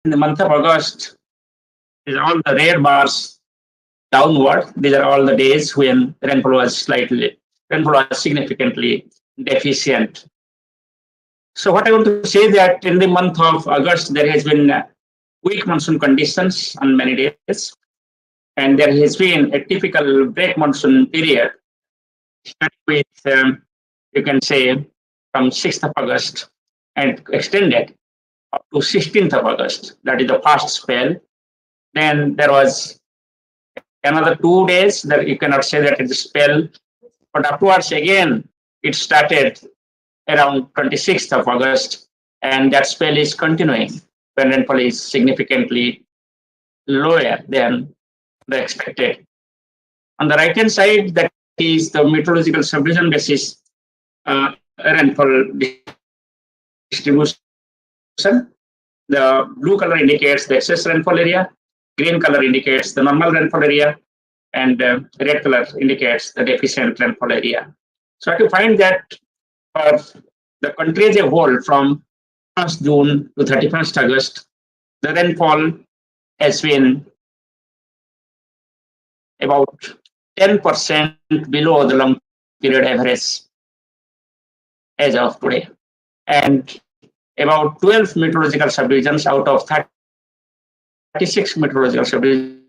in the month of August, these are all the red bars downward. These are all the days when rainfall was significantly deficient. So what I want to say that in the month of August, there has been weak monsoon conditions on many days, and there has been a typical break monsoon period, starting with, you can say, from 6th of August and extended up to 16th of August. That is the first spell. Then there was another 2 days that you cannot say that it's a spell, but afterwards again it started around 26th of August, and that spell is continuing when rainfall is significantly lower than the expected. On the right hand side, that is the meteorological subdivision basis rainfall distribution. The blue color indicates the excess rainfall area, green color indicates the normal rainfall area, and red color indicates the deficient rainfall area. So to find that for the country as a whole from 1st June to 31st August, the rainfall has been about 10% below the long period average as of today. And about 12 meteorological subdivisions out of 36 meteorological subdivisions.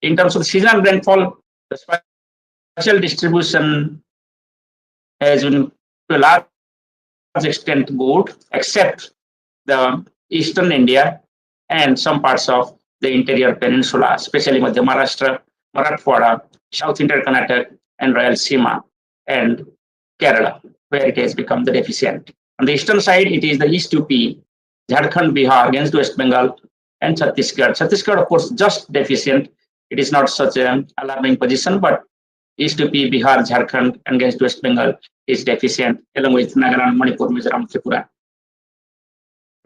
In terms of seasonal rainfall, the spatial distribution has been to a large extent good, except the eastern India and some parts of the interior peninsula, especially Madhya Maharashtra, Marathwada, South Inter Karnataka, and Rayalaseema, and Kerala, where it has become the deficient. On the eastern side, it is the East UP, Jharkhand, Bihar, against West Bengal, and Chhattisgarh. Chhattisgarh, of course, just deficient. It is not such an alarming position, but East UP, Bihar, Jharkhand, and against West Bengal is deficient, along with Nagaland, Manipur, Mizoram, Tripura.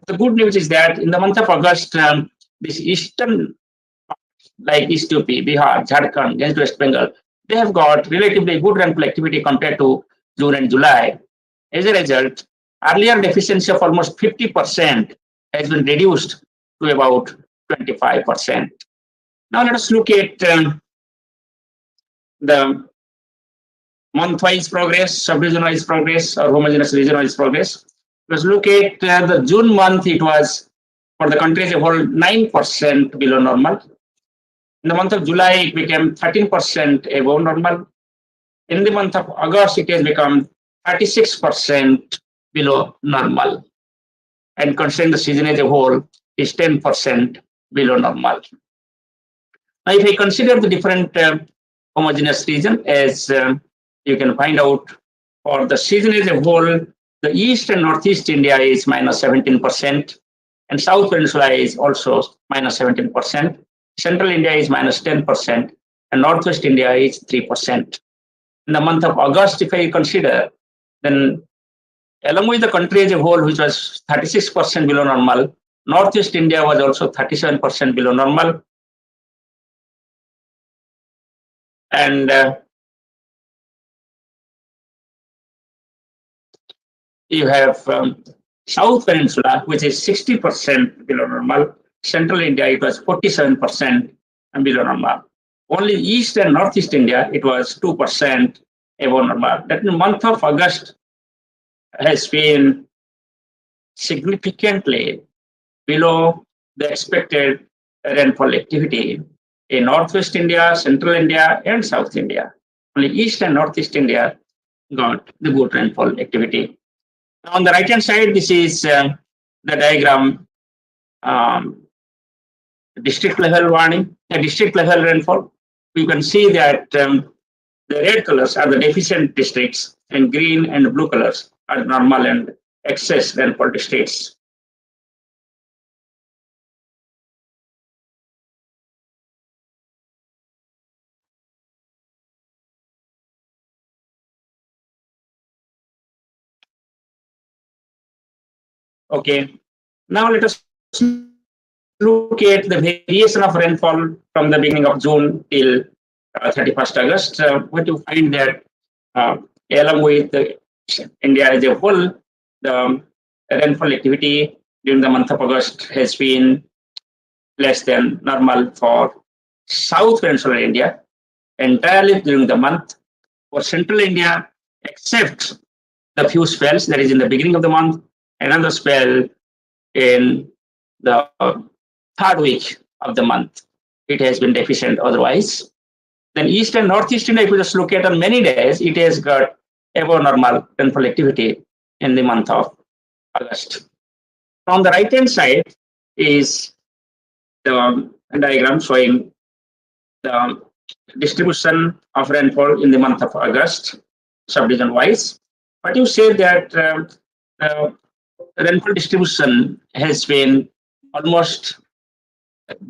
The good news is that in the month of August, this eastern, like East UP, Bihar, Jharkhand, against West Bengal, they have got relatively good rainfall activity compared to June and July. As a result, earlier deficiency of almost 50% has been reduced to about 25%. Now let us look at the month-wise progress, subdivision-wise progress, or homogeneous region-wise progress. Let's look at the June month. It was for the country as a whole 9% below normal. In the month of July, it became 13% above normal. In the month of August, it has become 36% below normal. And considering the season as a whole, is 10% below normal. Now, if I consider the different homogeneous region, as you can find out, for the season as a whole, the East and Northeast India is minus 17%, and South Peninsula is also minus 17%. Central India is minus 10%, and Northwest India is 3%. In the month of August, if I consider, then along with the country as a whole, which was 36% below normal, Northeast India was also 37% below normal. And you have South Peninsula, which is 60% below normal. Central India, it was 47% below normal. Only East and Northeast India, it was 2% above normal. That in the month of August has been significantly below the expected rainfall activity in Northwest India, Central India, and South India. Only East and Northeast India got the good rainfall activity. On the right hand side, this is the diagram, district level warning, district level rainfall. You can see that the red colors are the deficient districts, and green and blue colors are normal and excess rainfall districts. Okay, now let us look at the variation of rainfall from the beginning of June till 31st August. What you find that along with India as a whole, the rainfall activity during the month of August has been less than normal for South Peninsular India entirely during the month. For Central India, except the few spells that is in the beginning of the month, another spell in the third week of the month. It has been deficient otherwise. Then East and Northeast India, if you just look at on many days, it has got above normal rainfall activity in the month of August. On the right hand side is the diagram showing the distribution of rainfall in the month of August, subdivision wise. But you say that rainfall distribution has been almost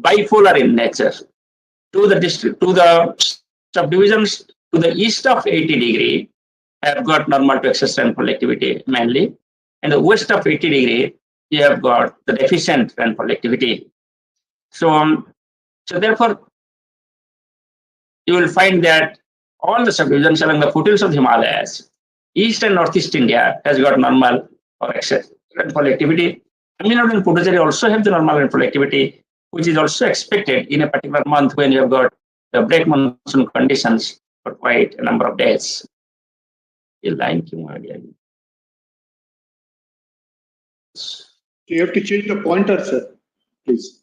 bipolar in nature. To the subdivisions to the east of 80° have got normal to excess rainfall activity mainly, and the west of 80° you have got the deficient rainfall activity. So therefore, you will find that all the subdivisions along the foothills of the Himalayas, East and Northeast India has got normal or excess rainfall activity. Tamil Nadu and Puducherry also have the normal rainfall activity, which is also expected in a particular month when you have got the break monsoon conditions for quite a number of days. You have to change the pointer, sir, please.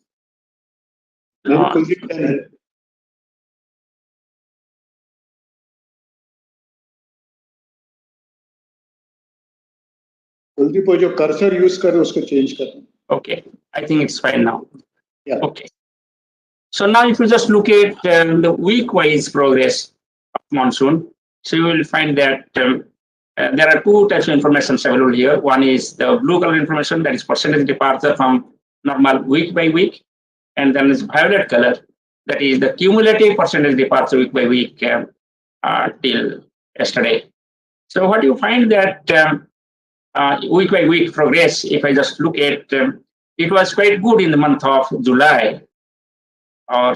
जो cursor use कर उसको change करना. Okay, I think it's fine now. Yeah. Okay. So now if you just look at the week-wise progress of monsoon, so you will find that there are two types of information available here. One is the blue color information, that is percentage departure from normal week by week, and then is violet color, that is the cumulative percentage departure week by week till yesterday. So what you find that week by week progress, if I just look at, it was quite good in the month of July, or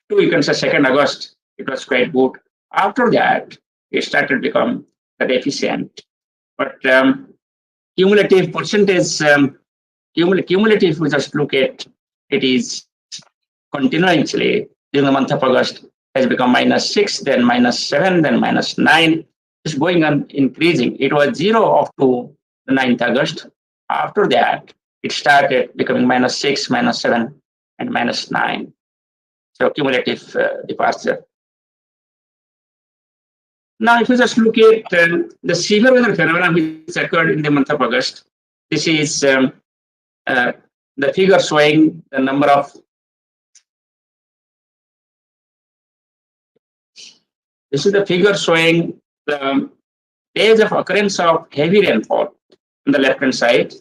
you can say 2nd August, it was quite good. After that, it started to become deficient. But cumulative percentage, cumulative, we just look at, it is continuously during the month of August has become -6, then -7, then -9. It's going on increasing. It was 0 up to the 9th August. After that, it started becoming -6, -7, and -9. So cumulative departure. Now, if you just look at the severe weather phenomenon which occurred in the month of August, this is the figure showing the number of the days of occurrence of heavy rainfall on the left hand side.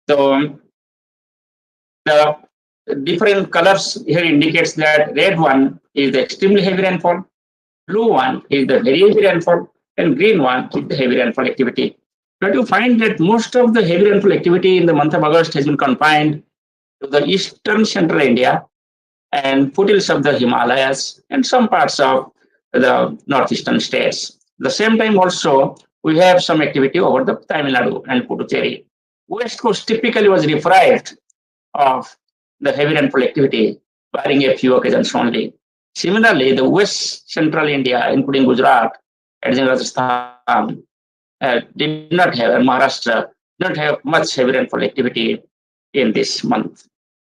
So the different colors here indicates that red one is the extremely heavy rainfall, blue one is the very heavy rainfall, and green one is the heavy rainfall activity. But you find that most of the heavy rainfall activity in the month of August has been confined to the eastern central India and foothills of the Himalayas and some parts of the northeastern states. At the same time also, we have some activity over the Tamil Nadu and Puducherry. West Coast typically was deprived of the heavy rainfall activity, barring a few occasions only. Similarly, the West Central India, including Gujarat, as in Rajasthan, did not have, Maharashtra, did not have much heavy rainfall activity in this month.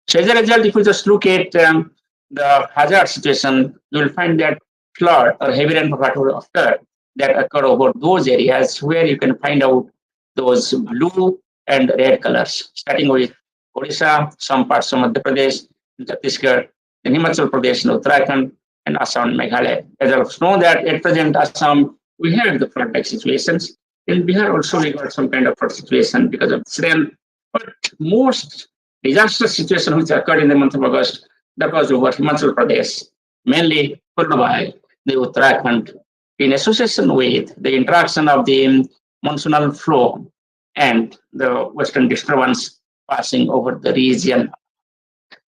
So as a result, if you just look at the hazard situation, you will find that flood or heavy rainfall occurred that occur over those areas where you can find out those blue and red colors, starting with Odisha, some parts of Madhya Pradesh, Chhattisgarh, then Himachal Pradesh, Uttarakhand, and Assam and Meghalaya. As I know that at present Assam, we have the flood-like situations. In Bihar also we got some kind of flood situation because of this rain. But most disastrous situation which occurred in the month of August, that was over Himachal Pradesh, mainly followed by the Uttarakhand, in association with the interaction of the monsoonal flow and the western disturbance passing over the region.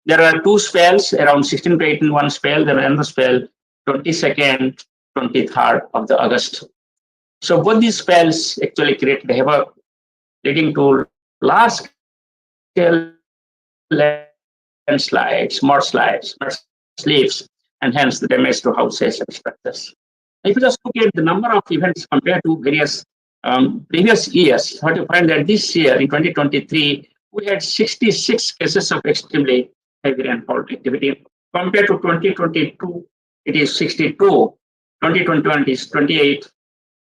There are two spells, around 16 to 18 one spell, there are another spell 22nd, 23rd of the August. So both these spells actually created havoc, leading to large-scale landslides, mudslides, and hence the damage to houses and structures. If you just look at the number of events compared to various previous years, what you find that this year in 2023, we had 66 cases of extremely heavy rainfall activity. Compared to 2022, it is 62. 2021 is 28.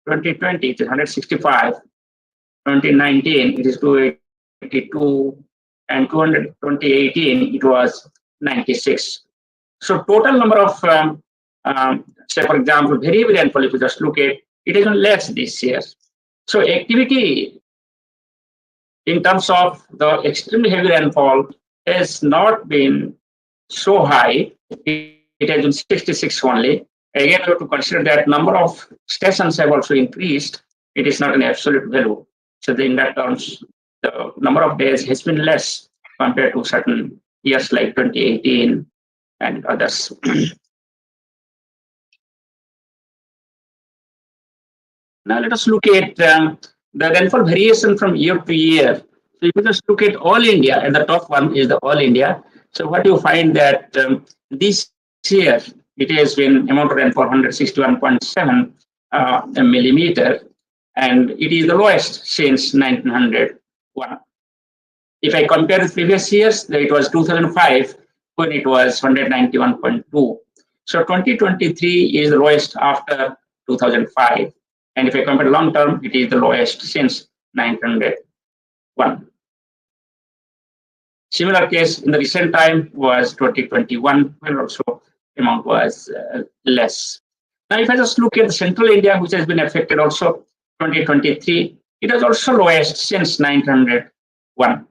2020 it is 165. 2019 it is 282. And 2018 it was 96. So total number of, say for example, very heavy rainfall, if you just look at, it is less this year. So activity in terms of the extremely heavy rainfall has not been so high. It has been 66 only. Again, we have to consider that number of stations have also increased. It is not an absolute value. So in that terms, the number of days has been less compared to certain years like 2018 and others. Now let us look at the rainfall variation from year to year. So if you just look at all India, and the top one is the all India. So what you find that this year it has been amount of rainfall 161.7 millimeter, and it is the lowest since 1901. If I compare with previous years, it was 2005 when it was 191.2. So 2023 is the lowest after 2005. And if I compare long term, it is the lowest since 1901. Similar case in the recent time was 2021, when also amount was less. Now, if I just look at Central India, which has been affected also 2023, it was also lowest since 1901.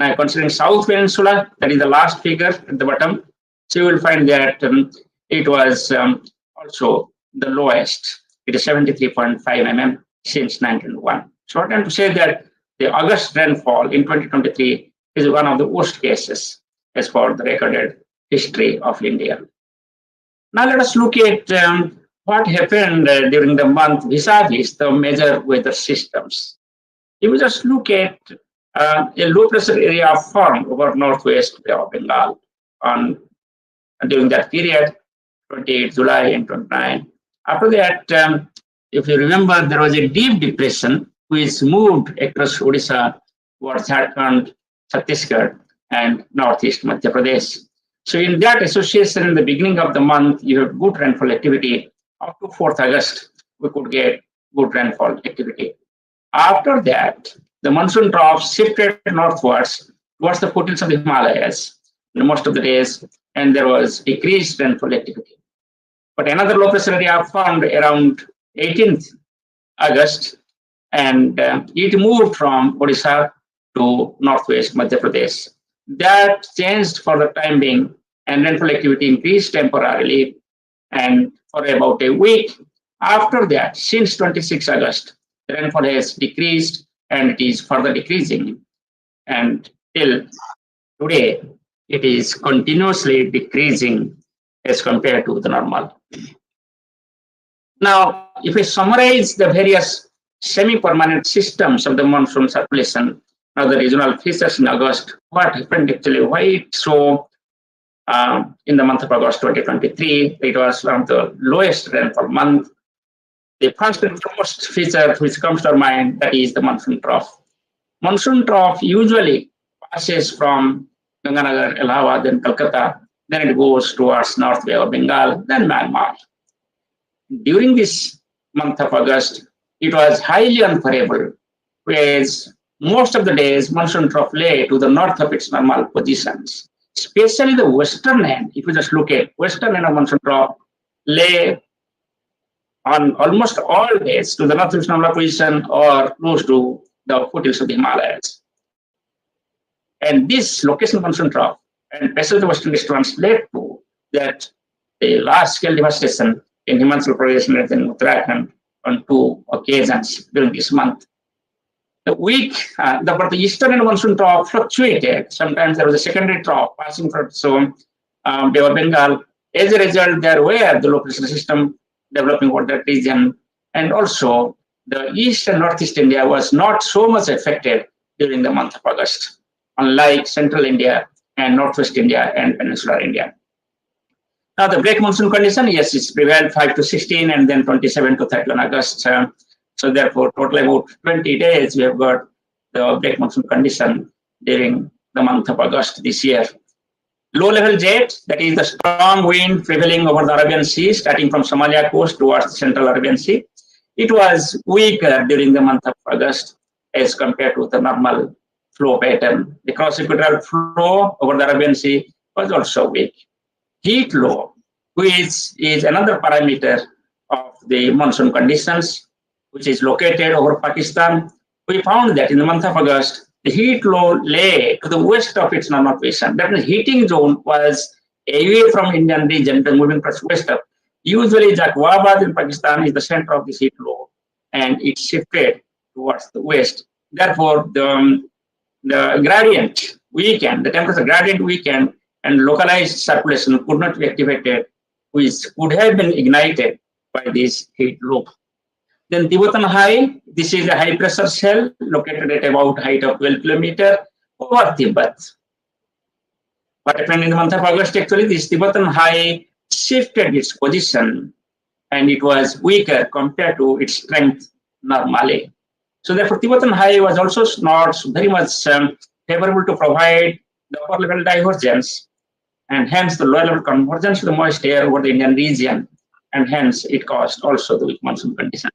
Now, considering South Peninsula, that is the last figure at the bottom, so you will find that it was also the lowest. It is 73.5 mm since 1901. So I tend to say that the August rainfall in 2023 is one of the worst cases as for the recorded history of India. Now let us look at what happened during the month vis-a-vis the major weather systems. If we just look at a low pressure area formed over northwest Bay of Bengal during that period, 28 July and 29. After that, if you remember, there was a deep depression which moved across Odisha towards Jharkhand, Chhattisgarh, and northeast Madhya Pradesh. So in that association, in the beginning of the month, you have good rainfall activity. Up to 4th August, we could get good rainfall activity. After that, the monsoon trough shifted northwards towards the foothills of the Himalayas most of the days, and there was decreased rainfall activity. But another low pressure area formed around 18th August, and it moved from Odisha to northwest Madhya Pradesh. That changed for the time being, and rainfall activity increased temporarily, and for about a week. After that, since 26 August, the rainfall has decreased, and it is further decreasing. And till today, it is continuously decreasing as compared to the normal. Now, if we summarize the various semi-permanent systems of the monsoon circulation, now the regional features in August, what happened actually, why it so in the month of August 2023, it was one of the lowest rainfall month. The first and foremost feature which comes to our mind, that is the monsoon trough. Monsoon trough usually passes from Ganganagar, Allahabad, then Calcutta, then it goes towards North Bay of Bengal, then Myanmar. During this month of August, it was highly unfavorable, whereas most of the days monsoon trough lay to the north of its normal positions. Especially the western end, if you just look at western end of monsoon trough, lay on almost all days to the north of its normal position or close to the foothills of the Himalayas. And this location monsoon trough and passage of the western disturbance led to that a large-scale devastation in Himachal Pradesh and in Uttarakhand on 2 occasions during this month. The week, but the eastern and monsoon trough fluctuated. Sometimes there was a secondary trough passing from Bay of Bengal As a result, there were the low pressure system developing over that region, and also the East and Northeast India was not so much affected during the month of August, unlike Central India and Northwest India and Peninsular India. Now the break monsoon condition, yes, it's prevailed 5 to 16 and then 27 to 31 August. So therefore, total about 20 days we have got the break monsoon condition during the month of August this year. Low-level jet, that is the strong wind prevailing over the Arabian Sea, starting from Somalia coast towards the Central Arabian Sea. It was weaker during the month of August as compared to the normal flow pattern. The cross-equatorial flow over the Arabian Sea was also weak. Heat low, which is another parameter of the monsoon conditions, which is located over Pakistan. We found that in the month of August, the heat low lay to the west of its normal position. That means heating zone was away from Indian region, it was moving towards west up. Usually, Jaqabad in Pakistan is the center of this heat low, and it shifted towards the west. Therefore, the gradient weakened, the temperature gradient weakened, and localized circulation could not be activated, which could have been ignited by this heat loop. Then Tibetan High, this is a high pressure cell located at about height of 12 kilometers over Tibet. What happened in the month of August, actually, this Tibetan High shifted its position and it was weaker compared to its strength normally. So therefore, Tibetan High was also not very much favorable to provide the upper level divergence, and hence the lower level convergence to the moist air over the Indian region, and hence it caused also the weak monsoon condition.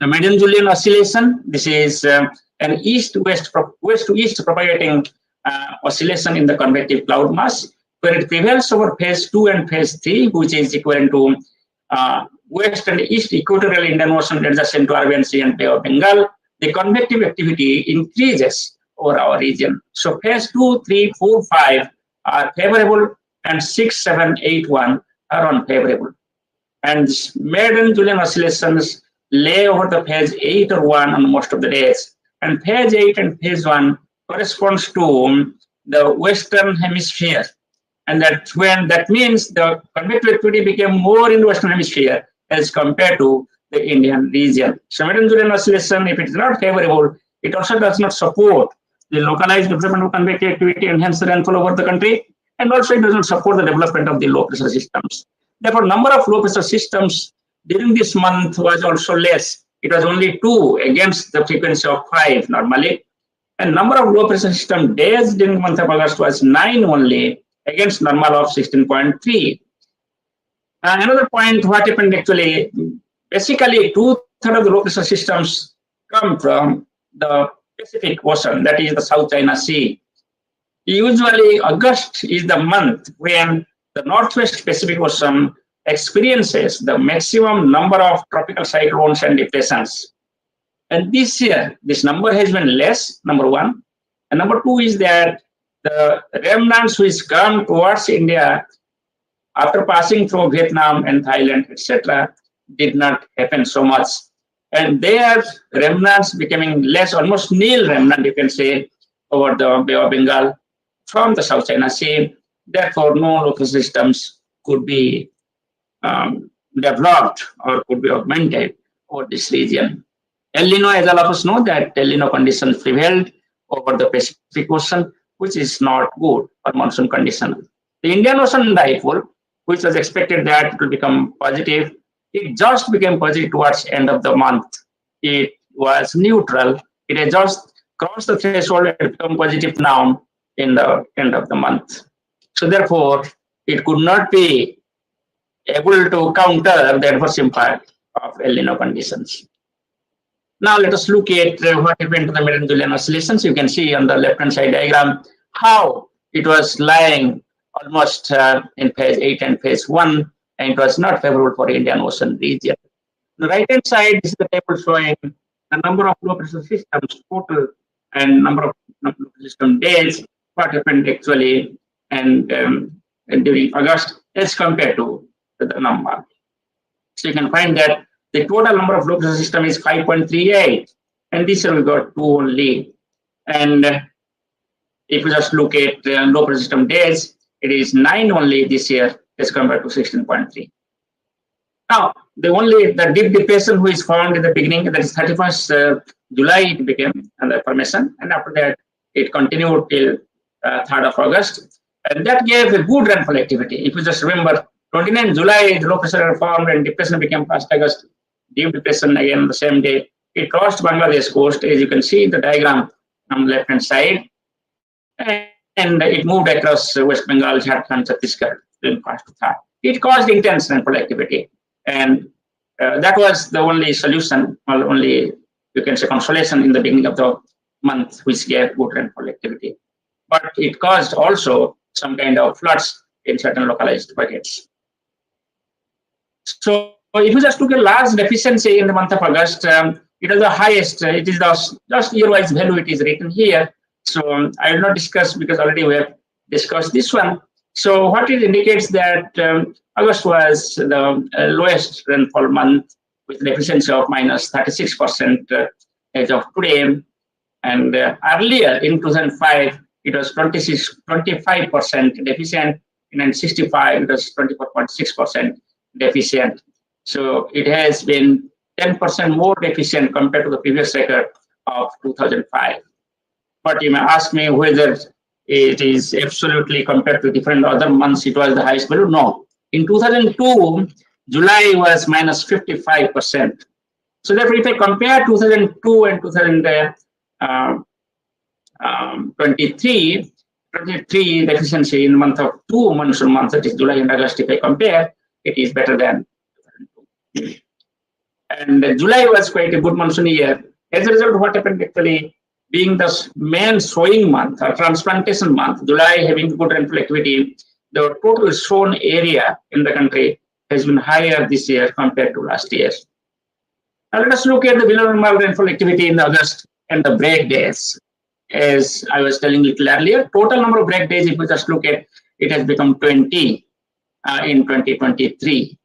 The median Julian oscillation, this is an west to east propagating oscillation in the convective cloud mass, where it prevails over phase 2 and phase 3, which is equivalent to west and east equatorial Indian Ocean adjacent to Arabian Sea and Bay of Bengal. The convective activity increases over our region. So phase 2, 3, 4, 5 are favorable, and 6, 7, 8, 1 are unfavorable. And median Julian oscillations lay over the phase 8 or 1 on most of the days. And phase 8 and phase 1 corresponds to the Western Hemisphere. And that means the convective activity became more in the Western Hemisphere as compared to the Indian region. So median Julian oscillation, if it is not favorable, it also does not support the localized development of convective activity and hence the rainfall over the country. And also it does not support the development of the low pressure systems. Therefore, number of low pressure systems during this month was also less. It was only 2 against the frequency of 5 normally. And number of low pressure system days during the month of August was 9 only against normal of 16.3. Another point, what happened actually, basically 2/3 of the low pressure systems come from the Pacific Ocean, that is the South China Sea. Usually August is the month when the Northwest Pacific Ocean experiences the maximum number of tropical cyclones and depressions. And this year, this number has been less, number one. And number two is that the remnants which come towards India after passing through Vietnam and Thailand, etc., did not happen so much. And their remnants becoming less, almost nil remnant, you can say, over the Bay of Bengal from the South China Sea. Therefore, no local systems could be developed or could be augmented over this region. El Nino, as all of us know, that El Nino conditions prevailed over the Pacific Ocean, which is not good for monsoon condition. The Indian Ocean dipole, which was expected that it will become positive, it just became positive towards end of the month. It was neutral. It had just crossed the threshold and become positive now in the end of the month. So therefore, it could not be able to counter the adverse impact of El Nino conditions. Now let us look at what happened to the median Julian oscillations. You can see on the left-hand side diagram how it was lying almost in phase 8 and phase 1, and it was not favorable for Indian Ocean region. The right-hand side is the table showing the number of low pressure systems total and number of low pressure system days, what happened actually and during August as compared to the number. So you can find that the total number of low pressure system is 5.38, and this year we got 2 only. And if you just look at low pressure system days, it is 9 only this year as compared to 16.3. Now, the deep depression which is found in the beginning, that is 31st July, it became the formation, and after that, it continued till 3rd of August, and that gave a good rainfall activity. If you just remember, 29 July, the low pressure area formed and depression became 1st August, deep depression again the same day. It crossed Bangladesh coast, as you can see in the diagram on the left-hand side, and it moved across West Bengal, Jharkhand, Chhattisgarh, during 1st to 3rd. It caused intense rainfall activity, and that was the only solution, or only, you can say, consolation in the beginning of the month, which gave good rainfall activity. But it caused also some kind of floods in certain localized pockets. So if you just look at large deficiency in the month of August, it is the highest. It is the just year-wise value. It is written here. So I will not discuss because already we have discussed this one. So what it indicates that August was the lowest rainfall month with deficiency of minus 36% as of today. And earlier in 2005, it was 25% deficient, and in 65, it was 24.6% deficient. So it has been 10% more deficient compared to the previous record of 2005. But you may ask me whether it is absolutely compared to different other months, it was the highest value. No. In 2002, July was minus 55%. So therefore, if I compare 2002 and 2023, deficiency in the month of 2 monsoon months, that is July and August, if I compare, it is better than 2002. And July was quite a good monsoon year. As a result, what happened actually, being the main sowing month or transplantation month, July having good rainfall activity, the total sown area in the country has been higher this year compared to last year. Now let us look at the below normal rainfall activity in August and the break days. As I was telling a little earlier, total number of break days, if we just look at, it has become 20 in 2023.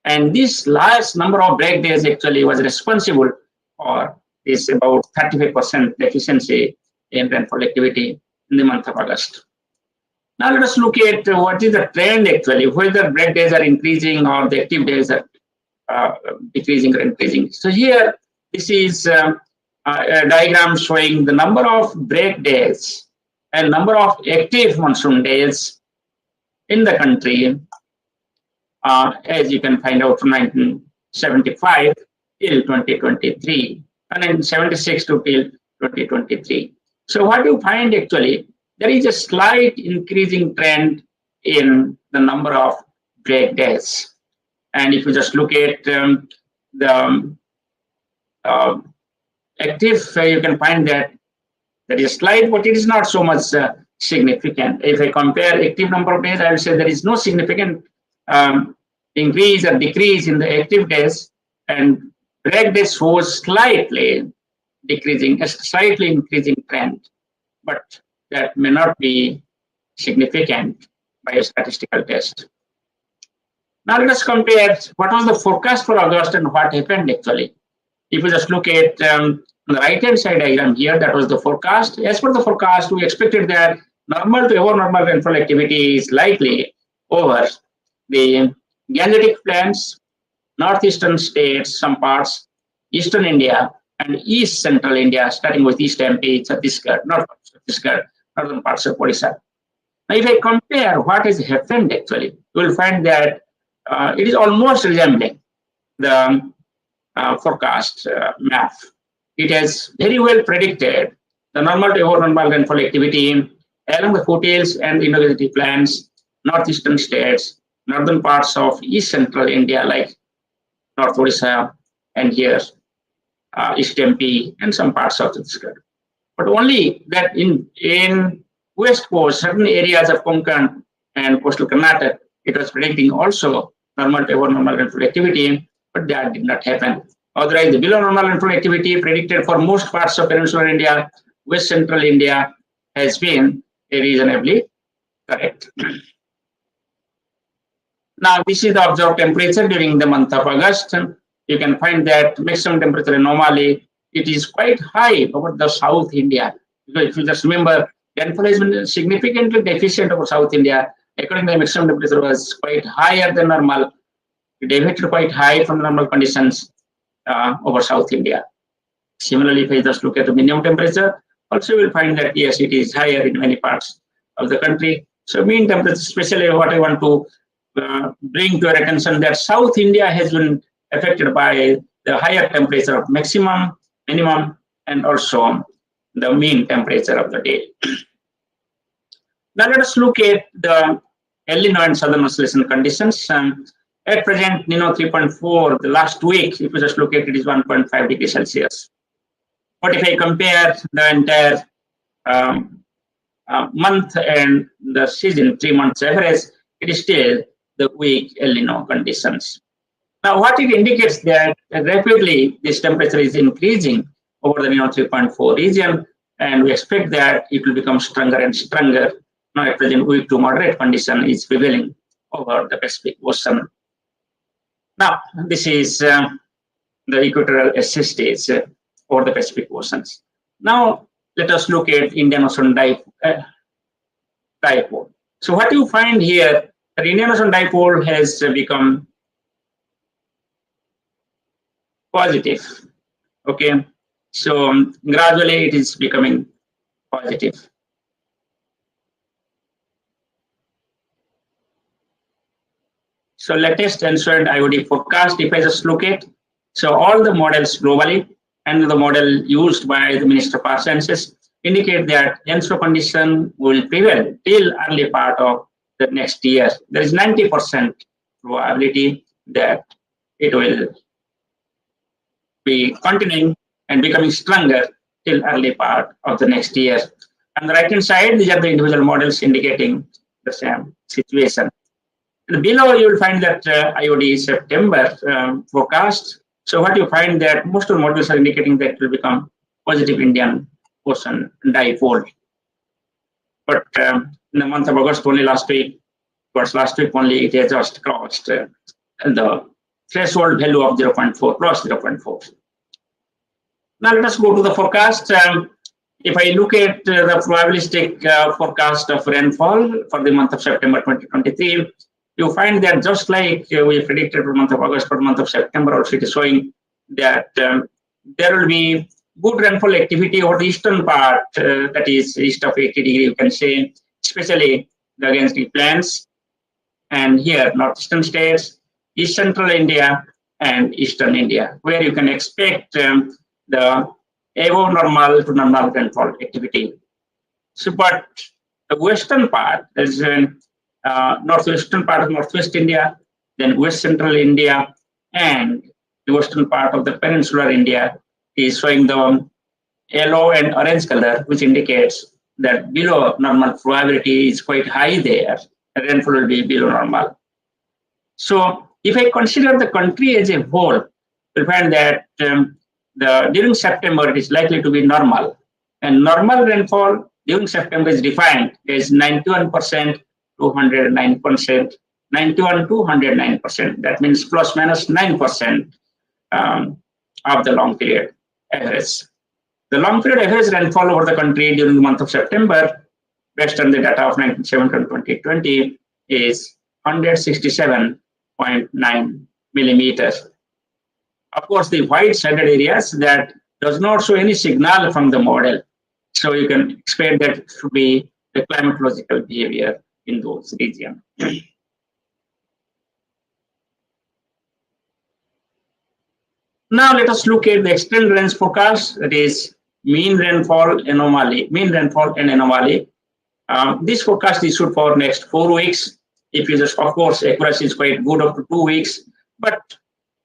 And this large number of break days actually was responsible for this about 35% deficiency in rainfall activity in the month of August. Now let us look at what is the trend actually, whether break days are increasing or the active days are decreasing or increasing. So here, this is a diagram showing the number of break days and number of active monsoon days in the country, as you can find out from 1975 till 2023. And then 76 to till 2023. So what you find actually, there is a slight increasing trend in the number of break days. And if you just look at the active, you can find that there is a slight, but it is not so much significant. If I compare active number of days, I will say there is no significant increase or decrease in the active days, and break days shows slightly decreasing, a slightly increasing trend, but that may not be significant by a statistical test. Now let us compare what was the forecast for August and what happened actually. If you just look at on the right-hand side diagram here, that was the forecast. As per the forecast, we expected that normal to above normal rainfall activity is likely over the Gangetic Plains, northeastern states, some parts, eastern India, and east central India, starting with East MP, Chhattisgarh, northern parts of Odisha. Now, if I compare what has happened actually, you will find that it is almost resembling the forecast map. It has very well predicted the normal to above normal rainfall activity along the foothills and Indo-Gangetic Plains, northeastern states, northern parts of east central India like North Odisha and here East MP and some parts of Chhattisgarh. But only that in west coast, certain areas of Konkan and coastal Karnataka, it was predicting also normal to above normal rainfall activity, but that did not happen. Otherwise, the below normal rainfall activity predicted for most parts of peninsular India, west central India has been reasonably correct. Now, this is the observed temperature during the month of August. You can find that maximum temperature anomaly, it is quite high over the South India. Because if you just remember, rainfall has been significantly deficient over South India, According to the maximum temperature was quite higher than normal. It deviated quite high from the normal conditions over South India. Similarly, if I just look at the minimum temperature, also you will find that yes, it is higher in many parts of the country. So mean temperature, especially what I want to bring to your attention, that South India has been affected by the higher temperature of maximum, minimum, and also the mean temperature of the day. Now let us look at the El Nino and southern oscillation conditions. At present, Nino 3.4, the last week, if you just look at it, is 1.5 degrees Celsius. But if I compare the entire month and the season, 3 months average, it is still the weak El Nino conditions. Now, what it indicates that rapidly this temperature is increasing over the Nino 3.4 region, and we expect that it will become stronger and stronger. Now, at present, weak to moderate condition is prevailing over the Pacific Ocean. Now, this is the equatorial stage over the Pacific Oceans. Now, let us look at Indian Ocean dipole. So, what you find here, the Indian Ocean dipole has become positive. Okay, so gradually it is becoming positive. So latest ensured IOD forecast, if I just look at, so all the models globally and the model used by the Minister of Earth Sciences indicate that ENSO condition will prevail till early part of the next year. There is 90% probability that it will be continuing and becoming stronger till early part of the next year. On the right hand side, these are the individual models indicating the same situation. And below, you will find that IOD September forecast. So what you find that most of the models are indicating that it will become positive Indian Ocean dipole. But in the month of August, only last week only, it has just crossed the threshold value of 0.4, crossed 0.4. Now let us go to the forecast. If I look at the probabilistic forecast of rainfall for the month of September 2023, you find that just like we predicted for the month of August, for the month of September also, it is showing that there will be good rainfall activity over the eastern part, that is east of 80 degree, you can say, especially against the plains, and here northeastern states, east central India, and eastern India, where you can expect the above normal to normal rainfall activity. So, but the western part, that is northwestern part of northwest India, then west central India, and the western part of the peninsular India is showing the yellow and orange color, which indicates that below normal probability is quite high there. The rainfall will be below normal. So if I consider the country as a whole, we'll find that during September it is likely to be normal. And normal rainfall during September is defined as 91% to 109%, 91 to 109%. That means plus minus 9% of the long period average. The long period average rainfall over the country during the month of September, based on the data of 1970 and 2020, is 167.9 millimeters. Of course, the white shaded areas, that does not show any signal from the model. So you can expect that it should be the climatological behavior in those regions. Now let us look at the extended range forecast, that is mean rainfall and anomaly. This forecast is issued for next 4 weeks. If you just, of course, accuracy is quite good up to 2 weeks, but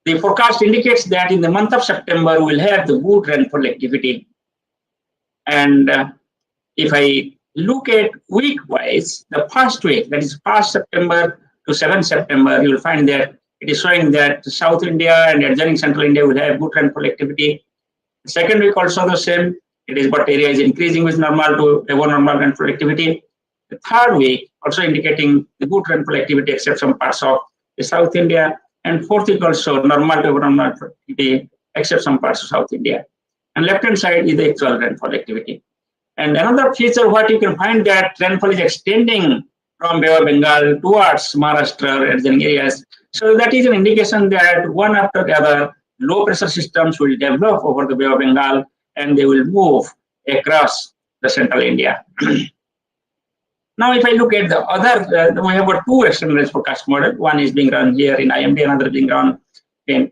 the forecast indicates that in the month of September we'll have the good rainfall activity. And if I look at week-wise, the first week, that is 1st September to 7th September, you will find that it is showing that South India and adjoining Central India will have good rainfall activity. The second week also the same. It is, but area is increasing with normal to above normal rainfall activity. The third week also indicating the good rainfall activity except some parts of the South India. And fourth week also normal to above normal activity except some parts of South India. And left hand side is the actual rainfall activity. And another feature what you can find that rainfall is extending from Bay of Bengal towards Maharashtra adjoining areas. So that is an indication that one after the other low pressure systems will develop over the Bay of Bengal and they will move across the central India. Now, if I look at the other, we have got two external range forecast model. One is being run here in IMD, another being run in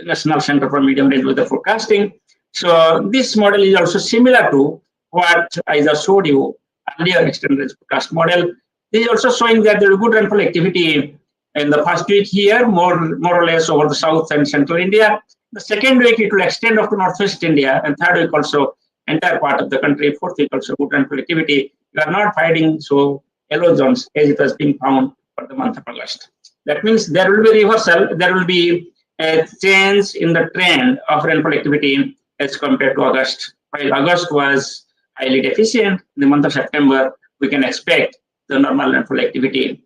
National Center for Medium Range Weather Forecasting. So this model is also similar to what I just showed you earlier, external range forecast model. This is also showing that there is good rainfall activity in the first week here, more or less over the south and central India. The second week it will extend up to northwest India, and third week also entire part of the country. Fourth week also good rainfall activity. We are not finding so yellow zones as it was being found for the month of August. That means there will be reversal. There will be a change in the trend of rainfall activity as compared to August. While August was highly deficient, in the month of September we can expect the normal rainfall activity.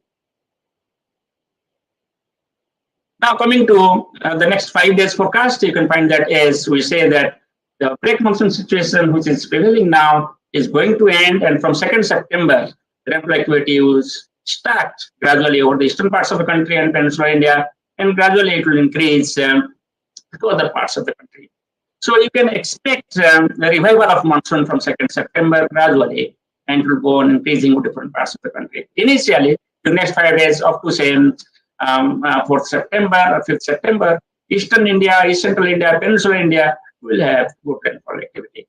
Now coming to the next 5 days forecast, you can find that as we say that the pre-monsoon situation which is prevailing now is going to end, and from 2nd September, the rainfall activity will start gradually over the eastern parts of the country and peninsular India, and gradually it will increase to other parts of the country. So you can expect a revival of monsoon from 2nd September gradually, and it will go on increasing in different parts of the country. Initially, the next 5 days up to say 4th September or 5th September, eastern India, east central India, peninsular India will have good rainfall activity.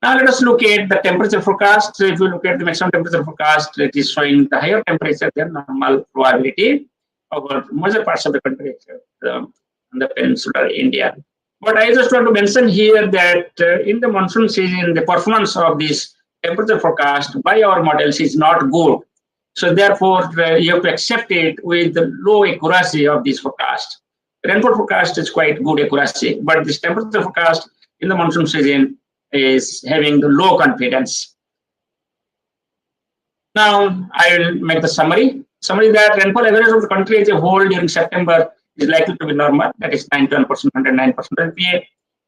Now let us look at the temperature forecast. So if you look at the maximum temperature forecast, it is showing the higher temperature than normal probability over major parts of the country except the peninsular India. But I just want to mention here that in the monsoon season, the performance of this temperature forecast by our models is not good. So therefore, you have to accept it with the low accuracy of this forecast. Rainfall forecast is quite good accuracy, but this temperature forecast in the monsoon season is having the low confidence. Now I will make the summary. Summary that rainfall average of the country as a whole during September is likely to be normal, that is 91%, 109% LPA.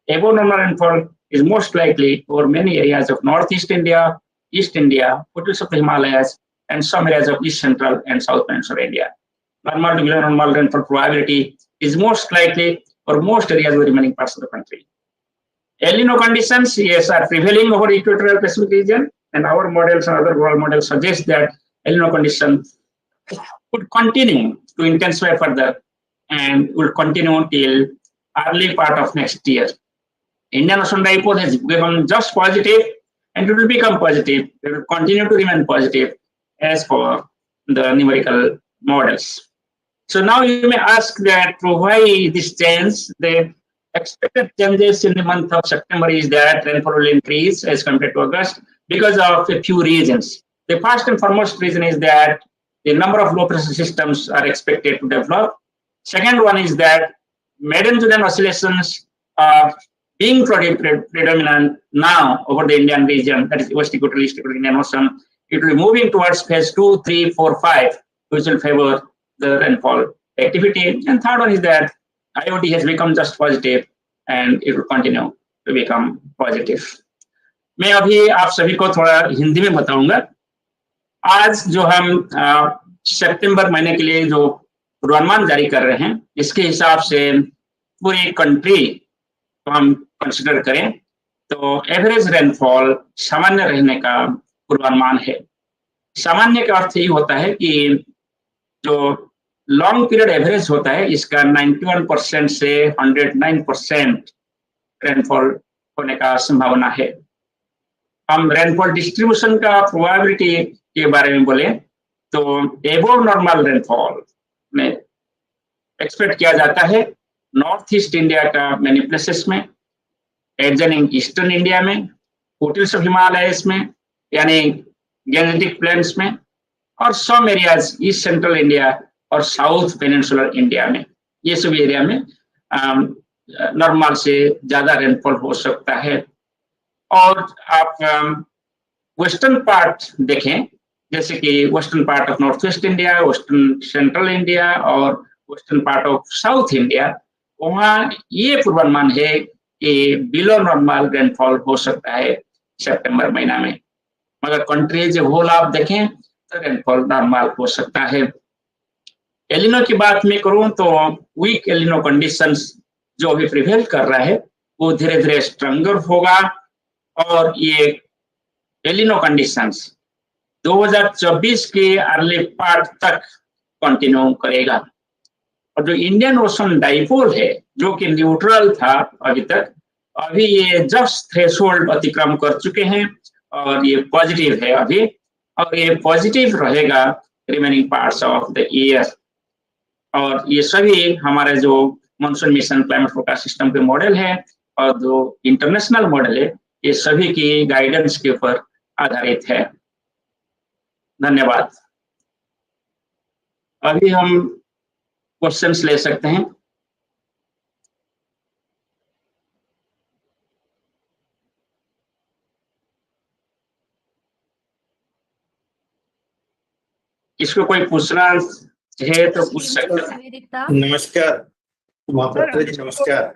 Above normal rainfall is most likely over many areas of northeast India, east India, foothills of the Himalayas, and some areas of east central and south peninsular India. Normal to below normal rainfall probability is most likely for most areas of the remaining parts of the country. El Nino conditions, yes, are prevailing over equatorial Pacific region, and our models and other global models suggest that El Nino conditions would continue to intensify further and will continue till early part of next year. Indian ocean dipole has become just positive, and it will become positive. It will continue to remain positive as per the numerical models. So now you may ask that why this change? The expected changes in the month of September is that rainfall will increase as compared to August because of a few reasons. The first and foremost reason is that the number of low pressure systems are expected to develop. Second one is that maiden-Julian oscillations are being predominant now over the Indian region, that is West Equatorial, East Equatorial Indian Ocean. It will be moving towards phase 2, 3, 4, 5, which will favor the rainfall activity. And third one is that IOD has become just positive and it will continue to become positive. मैं अभी आप सभी को थोड़ा हिंदी में बताऊंगा. आज जो हम सितंबर महीने के लिए जो पूर्वानुमान जारी कर रहे हैं, इसके हिसाब से पूरी कंट्री को हम कंसीडर करें तो एवरेज रेनफॉल सामान्य रहने का पूर्वानुमान है. सामान्य का अर्थ ये होता है कि जो लॉन्ग पीरियड एवरेज होता है इसका 91% से 109% रेनफॉल होने का संभावना है. हम रेनफॉल डिस्ट्रीब्यूशन का प्रोबेबिलिटी के बारे में बोले तो एबोव नॉर्मल रेनफॉल में एक्सपेक्ट किया जाता है नॉर्थ ईस्ट इंडिया का मैनी प्लेसेस में, एडजनिंग ईस्टर्न इंडिया में, फुटहिल्स ऑफ हिमालयस में यानी गैंजेटिक प्लेन्स में, और some areas east central India और साउथ पेनिनसुलर इंडिया में. ये सब एरिया में नॉर्मल से ज्यादा रेनफॉल हो सकता है. और आप वेस्टर्न पार्ट देखें जैसे कि western part of north west India, western central India और western part of south India, वहाँ ये पूर्वानुमान है कि बिलो नॉर्मल रेनफॉल हो सकता है सितंबर महीना में. मगर कंट्री जो होल आप देखें रेनफॉल नॉर्मल हो सकता है। एलिनो की बात मैं करूं तो वीक एलिनो कंडीशंस जो अभी प्रिवेल कर रहा है वो धीरे धीरे स्ट्रॉन्गर होगा और ये एलिनो कंडीशंस 2024 के अर्ली पार्ट तक कंटिन्यू करेगा। और जो इंडियन ओशन डाइपोल है जो कि न्यूट्रल था अभी तक, अभी ये जस्ट थ्रेशोल्ड अतिक्रम कर चुके हैं और ये पॉजिटिव है अभी, और ये पॉजिटिव रहेगा remaining parts of the year. और ये सभी हमारे जो monsoon mission climate forecast system के मॉडल है और जो इंटरनेशनल मॉडल है, ये सभी की गाइडेंस के ऊपर आधारित है। धन्यवाद। अभी हम क्वेश्चंस ले सकते हैं। इसको कोई पूछना है तो पूछ सकते हैं। नमस्कार महापात्र जी, नमस्कार।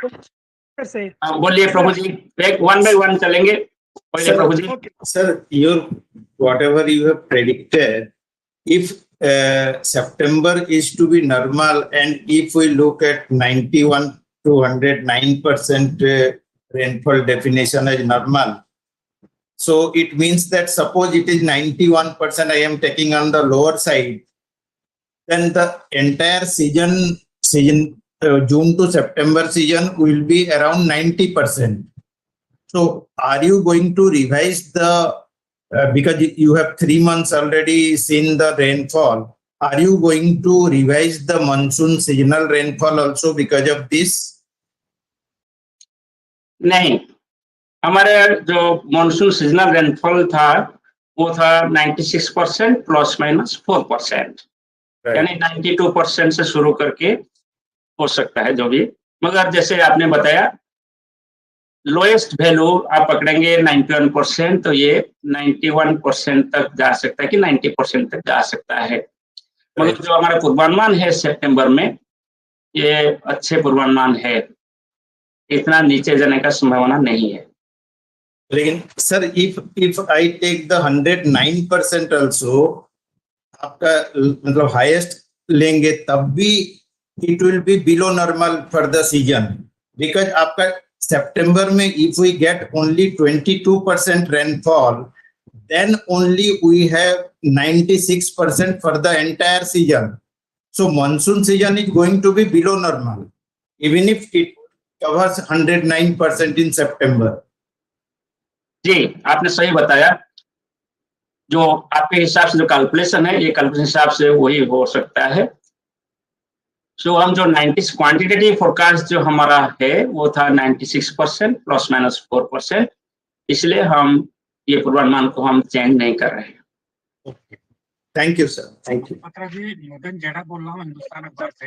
बोलिए प्रभु जी, एक वन बाय वन चलेंगे। बोलिए प्रभु जी। Sir, whatever you have predicted, if September is to be normal and if we look at 91 to 109% rainfall definition as normal, so it means that suppose it is 91%, I am taking on the lower side, then the entire season June to September season will be around 90%. So are you going to revise the, because you have 3 months already seen the rainfall, are you going to revise the monsoon seasonal rainfall also because of this? नहीं, हमारे जो monsoon seasonal rainfall था वो था 96% plus minus 4%, यानी 92% से शुरू करके हो सकता है जो भी, मगर जैसे आपने बताया लोएस्ट वैल्यू आप पकड़ेंगे 91%, तो ये 91% तक जा सकता है कि 90% तक जा सकता है। मगर जो हमारा पूर्वानुमान है सितंबर में, ये अच्छे पूर्वानुमान है, इतना नीचे जाने का संभावना नहीं है। लेकिन sir if I take the 109% also, आपका मतलब हाईएस्ट लेंगे तब भी it will be below normal for the season, because आपका सितंबर में if we get only 22% rainfall, then only we have 96% for the entire season. So monsoon season is going to be below normal, even if it covers 109% in September. जी, आपने सही बताया। जो आपके हिसाब से जो कैलकुलेशन है, ये कैलकुलेशन हिसाब से वही हो सकता है। सो हम जो 90 क्वांटिटेटिव फोरकास्ट जो हमारा है वो था 96% प्लस माइनस 4%, इसलिए हम ये पूर्वानुमान को हम चेंज नहीं कर रहे हैं। Thank you sir, thank you. Mahapatra ji, Madan Jeda बोल रहा हूँ हिंदुस्तान अखबार से।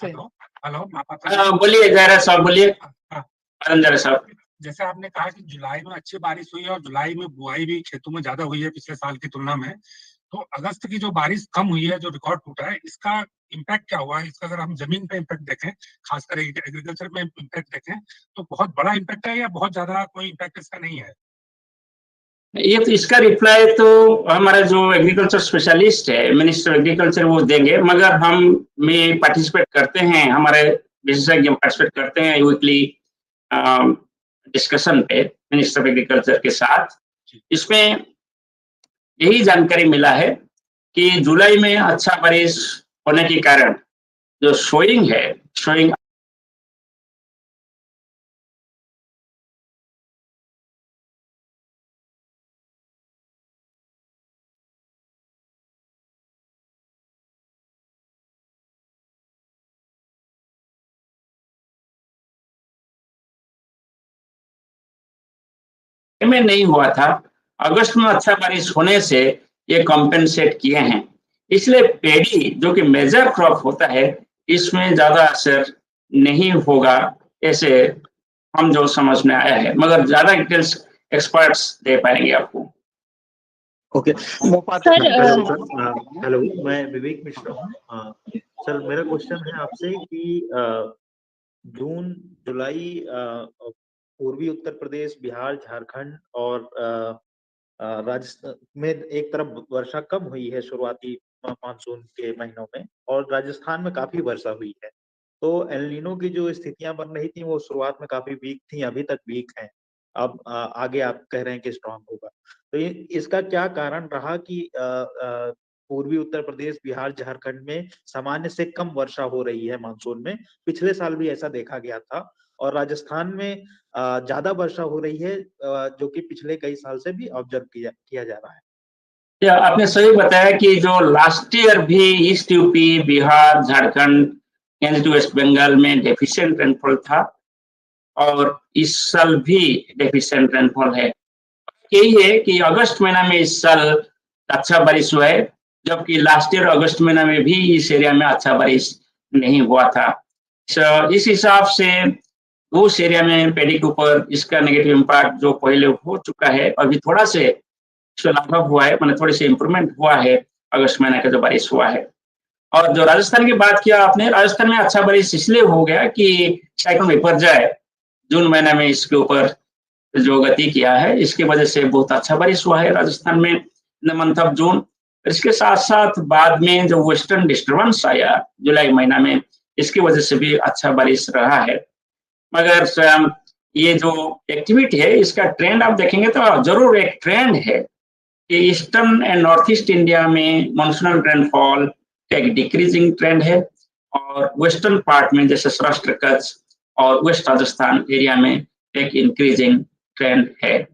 हेलो महापात्रा जी। बोलिए जयरा साहब, बोलिए मदन जयरा साहब। जैसे आपने कहा कि जुलाई में अच्छी बारिश हुई है और जुलाई में बुआई भी खेतों में ज्यादा हुई है पिछले साल की तुलना में, तो अगस्त की जो बारिश कम हुई है, जो रिकॉर्ड टूटा है, इसका इम्पैक्ट क्या हुआ है? इसका अगर हम जमीन पे इम्पैक्ट देखें, खासकर एग्रीकल्चर में इम्पैक्ट देखें, तो बहुत बड़ा इम्पैक्ट है या बहुत ज्यादा कोई इम्पैक्ट इसका नहीं है? ये तो इसका रिप्लाई तो हमारा जो एग्रीकल्चर स्पेशलिस्ट है, मिनिस्टर एग्रीकल्चर, वो देंगे, मगर हम में पार्टिसिपेट करते हैं, हमारे विशेषज्ञ पार्टिसिपेट करते हैं वीकली डिस्कशन पे मिनिस्टर ऑफ एग्रीकल्चर के साथ। इसमें यही जानकारी मिला है कि जुलाई में अच्छा बारिश होने के कारण जो सोइंग है, सोइंग में नहीं हुआ था, अगस्त में अच्छा बारिश होने से ये कॉम्पेंसेट किए हैं। इसलिए पेडी जो कि मेजर क्रॉप होता है, इसमें ज्यादा असर नहीं होगा, ऐसे हम जो समझ में आया है, मगर ज्यादा डिटेल्स एक्सपर्ट्स दे पाएंगे आपको। ओके सर, हेलो, मैं विवेक मिश्रा हूँ। सर, मेरा क्वेश्चन है आपसे कि जून जुलाई पूर्वी उत्तर प्रदेश, बिहार, झारखंड और राजस्थान में एक तरफ वर्षा कम हुई है शुरुआती मानसून के महीनों में, और राजस्थान में काफी वर्षा हुई है। तो एल नीनो की जो स्थितियां बन रही थी वो शुरुआत में काफी वीक थी, अभी तक वीक हैं। अब आगे आप कह रहे हैं कि स्ट्रांग होगा, तो इसका क्या कारण रहा कि पूर्वी उत्तर प्रदेश, बिहार, झारखंड में सामान्य से कम वर्षा हो रही है मानसून में? पिछले साल भी ऐसा देखा गया था, और राजस्थान में ज्यादा वर्षा हो रही है, जो कि पिछले कई साल से भी ऑब्जर्व किया जा रहा है। या आपने सही बताया कि जो लास्ट ईयर भी east UP, Bihar, Jharkhand, and West Bengal में डेफिशिएंट रेनफॉल था, और इस साल भी डेफिशिएंट रेनफॉल है। यही है कि अगस्त महीना में इस साल अच्छा बारिश हुआ है, जबकि लास्ट ईयर अगस्त महीना में भी इस एरिया में अच्छा बारिश नहीं हुआ था। इस हिसाब से उस एरिया में पैडी के ऊपर इसका नेगेटिव इम्पैक्ट जो पहले हो चुका है, अभी थोड़ा से लाघव हुआ है, मतलब थोड़ी सी इम्प्रूवमेंट हुआ है अगस्त महीने का जो बारिश हुआ है। और जो राजस्थान की बात किया आपने, राजस्थान में अच्छा बारिश इसलिए हो गया कि साइक्लोन विपर्जय जून महीने में इसके ऊपर जो गति किया है, इसकी वजह से बहुत अच्छा बारिश हुआ है राजस्थान में in the month of June. इसके साथ साथ बाद में जो वेस्टर्न डिस्टर्बेंस आया जुलाई महीना में, इसकी वजह से भी अच्छा बारिश रहा है। मगर ये जो एक्टिविटी है, इसका ट्रेंड आप देखेंगे तो जरूर एक ट्रेंड है कि eastern and north east India में मानसूनल रेनफॉल का एक डिक्रीजिंग ट्रेंड है, और वेस्टर्न पार्ट में जैसे सौराष्ट्र, कच्छ और वेस्ट राजस्थान एरिया में एक इंक्रीजिंग ट्रेंड है।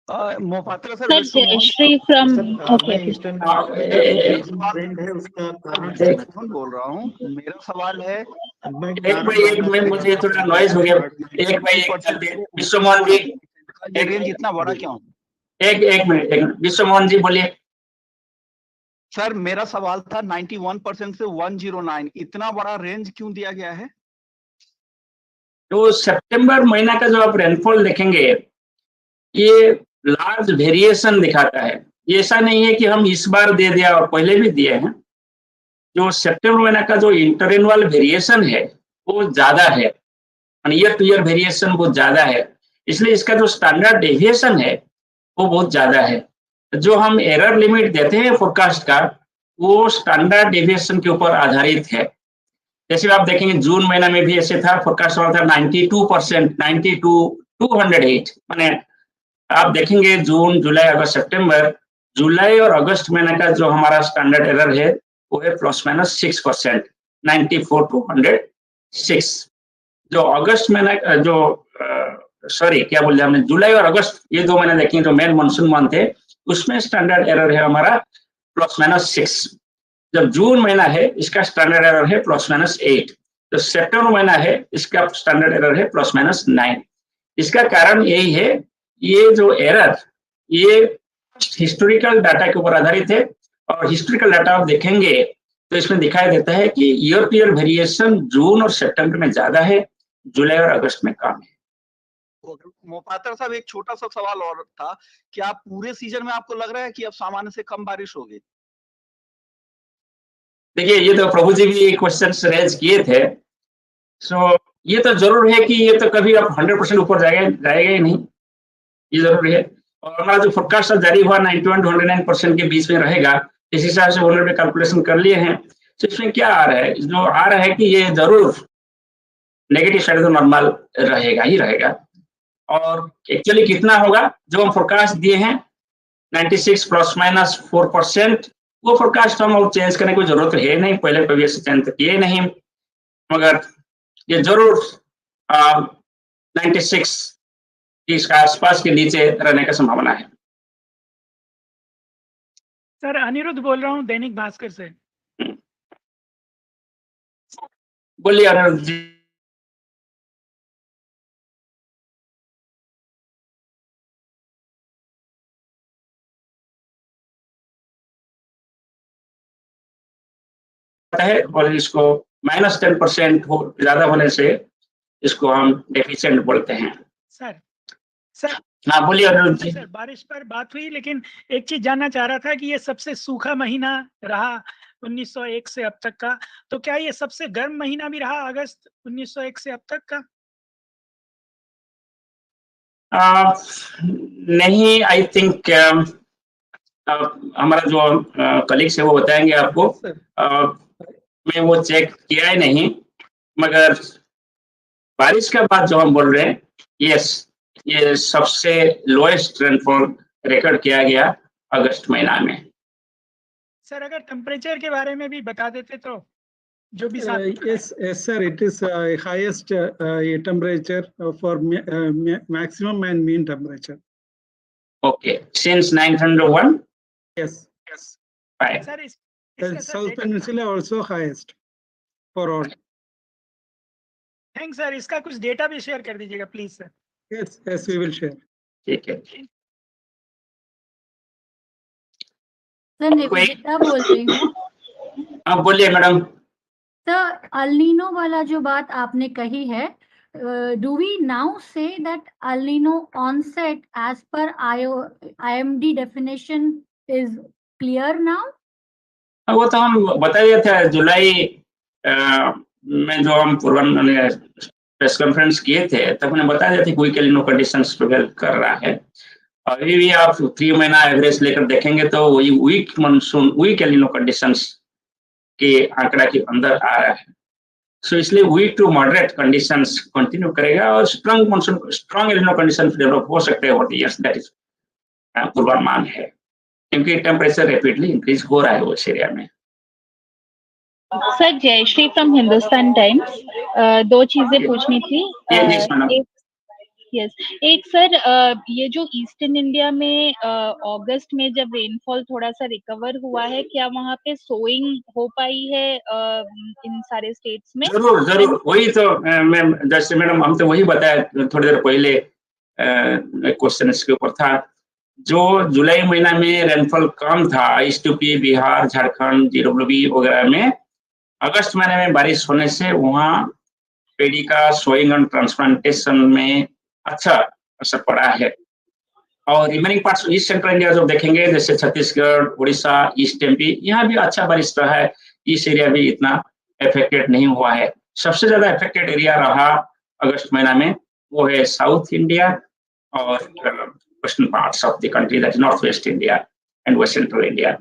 Mohapatra sir, Sir, Jayashree from okay. Eastern trend है, उसका कारण मैं कौन बोल रहा हूँ? मेरा सवाल है, एक मिनट, मुझे थोड़ा नॉइज हो गया। एक भाई, विश्वमोहन जी, ये रेंज इतना बड़ा क्यों? एक मिनट, विश्वमोहन जी बोलिए। सर, मेरा सवाल था 91% से 109, इतना बड़ा रेंज क्यों दिया गया है? तो सितंबर महीना का जो आप रेनफॉल देखेंगे, ये लार्ज वेरिएशन दिखाता है। ये ऐसा नहीं है कि हम इस बार दे दिया और पहले भी दिए हैं। जो सितंबर महीना का जो इंटरएनुअल वेरिएशन है वो ज्यादा है, ईयर टू ईयर वेरिएशन बहुत ज्यादा है, इसलिए इसका जो स्टैंडर्ड डेविएशन है वो बहुत ज्यादा है। जो हम एरर लिमिट देते हैं फोरकास्ट का, वो स्टैंडर्ड डेविएशन के ऊपर आधारित है। जैसे आप देखेंगे जून महीना में भी ऐसे था, फोरकास्ट वाला था 92%, 92-208। माने आप देखेंगे जून, जुलाई, अगस्त, सितंबर, जुलाई और अगस्त महीने का जो हमारा स्टैंडर्ड एरर है वो है ±6%, 94-106। जो अगस्त महीना जो क्या बोल रहे हमने, जुलाई और अगस्त, ये 2 महीने देखेंगे जो मेन मानसून मंथ है, उसमें स्टैंडर्ड एरर है हमारा ±6। जब जून महीना है इसका स्टैंडर्ड एरर है ±8। तो सितंबर महीना है इसका स्टैंडर्ड एरर है ±9। इसका कारण यही है, ये जो एरर, ये हिस्टोरिकल डाटा के ऊपर आधारित है, और हिस्टोरिकल डाटा आप देखेंगे तो इसमें दिखाई देता है कि ईयर टू ईयर वेरिएशन जून और सितंबर में ज्यादा है, जुलाई और अगस्त में कम है। मोहपात्रा साहब, एक छोटा सा सवाल और था, क्या पूरे सीजन में आपको लग रहा है कि अब सामान्य से कम बारिश होगी? देखिए, ये तो प्रभु जी भी क्वेश्चन रेज किए थे। ये तो जरूर है कि ये तो कभी अब 100% ऊपर जाएगा ही नहीं, ये जरूर है। और हमारा जो फोरकास्ट जारी हुआ 91-109% के बीच में रहेगा, इस हिसाब से उन्होंने कैलकुलेशन कर लिए हैं। तो इसमें क्या आ रहा है, जो आ रहा है कि ये जरूर नेगेटिव साइड तो नॉर्मल रहेगा ही रहेगा। और एक्चुअली कितना होगा, जो हम फोरकास्ट दिए हैं 96 ±4%, वो फोरकास्ट हम और चेंज करने की जरूरत है नहीं, पहले कभी ऐसे चेंज किए नहीं, मगर ये जरूर 96 इसका आसपास के नीचे रहने का संभावना है। सर, अनिरुद्ध बोल रहा हूँ दैनिक भास्कर से। बोलिए अनिरुद्ध जी। है, और इसको -10% हो ज्यादा होने से इसको हम डेफिशिएंट बोलते हैं। सर हाँ, बोलिए अनिरुद्ध जी। सर, बारिश पर बात हुई, लेकिन एक चीज जानना चाह रहा था कि ये सबसे सूखा महीना रहा 1901 से अब तक का, तो क्या ये सबसे गर्म महीना भी रहा अगस्त 1901 से अब तक का? नहीं, आई थिंक हमारा जो कलीग्स है वो बताएंगे आपको। मैं वो चेक किया ही नहीं, मगर बारिश का बाद जो हम बोल रहे हैं, यस, ये सबसे लोएस्ट रेनफॉल रिकॉर्ड किया गया अगस्त महीना में। सर अगर टेम्परेचर के बारे में भी बता देते तो, जो भी साथ Yes, sir. It is highest temperature for maximum and mean temperature. Okay, since 901. Yes. Fine. Sir The South Peninsula also highest for all. Thanks sir, इसका कुछ डेटा भी शेयर कर दीजिएगा please sir. Yes, we will share. ठीक है। Sir Nivedita बोल रही हूँ। आप बोलिए मैडम। सर अल नीनो वाला जो बात आपने कही है, do we now say that El Nino onset as per IMD definition is clear now? वो तो हम बता दिए थे जुलाई में, जो हम प्रेस कॉन्फ्रेंस किए थे तब हमने बता दिया था weak El Nino conditions prevail कर रहा है। अभी भी आप 3 महीना एवरेज लेकर देखेंगे तो वही weak monsoon, weak El Nino conditions के आंकड़ा के अंदर आ रहा है। सो इसलिए weak to moderate conditions continue करेगा और strong monsoon, strong El Nino conditions develop हो सकते हैं over the years, that is पूर्वानुमान है, क्योंकि टेम्परेचर रैपिडली इंक्रीज हो रहा है उस एरिया में। Sir Jayashree from Hindustan Times, 2 चीजें पूछनी थी। एक सर, ये जो ईस्टर्न इंडिया में अगस्त में जब रेनफॉल थोड़ा सा रिकवर हुआ है, क्या वहाँ पे सोइंग हो पाई है इन सारे स्टेट्स में? जरूर, वही तो मैम, जैसे मैडम हम तो वही बताया थोड़ी देर पहले, क्वेश्चन इसके ऊपर था। जो जुलाई महीना में रेनफॉल कम था ईस्ट यूपी, बिहार, झारखंड, GWB वगैरह में, अगस्त महीने में बारिश होने से वहाँ पेड़ी का सोइंग एंड ट्रांसप्लांटेशन में अच्छा असर पड़ा है। और remaining parts east central India जो देखेंगे, जैसे छत्तीसगढ़, उड़ीसा, ईस्ट MP, यहाँ भी अच्छा बारिश रहा है। इस एरिया भी इतना अफेक्टेड नहीं हुआ है। सबसे ज्यादा अफेक्टेड एरिया रहा अगस्त महीना में वो है साउथ इंडिया और western parts of the country, that is north west India and west central India.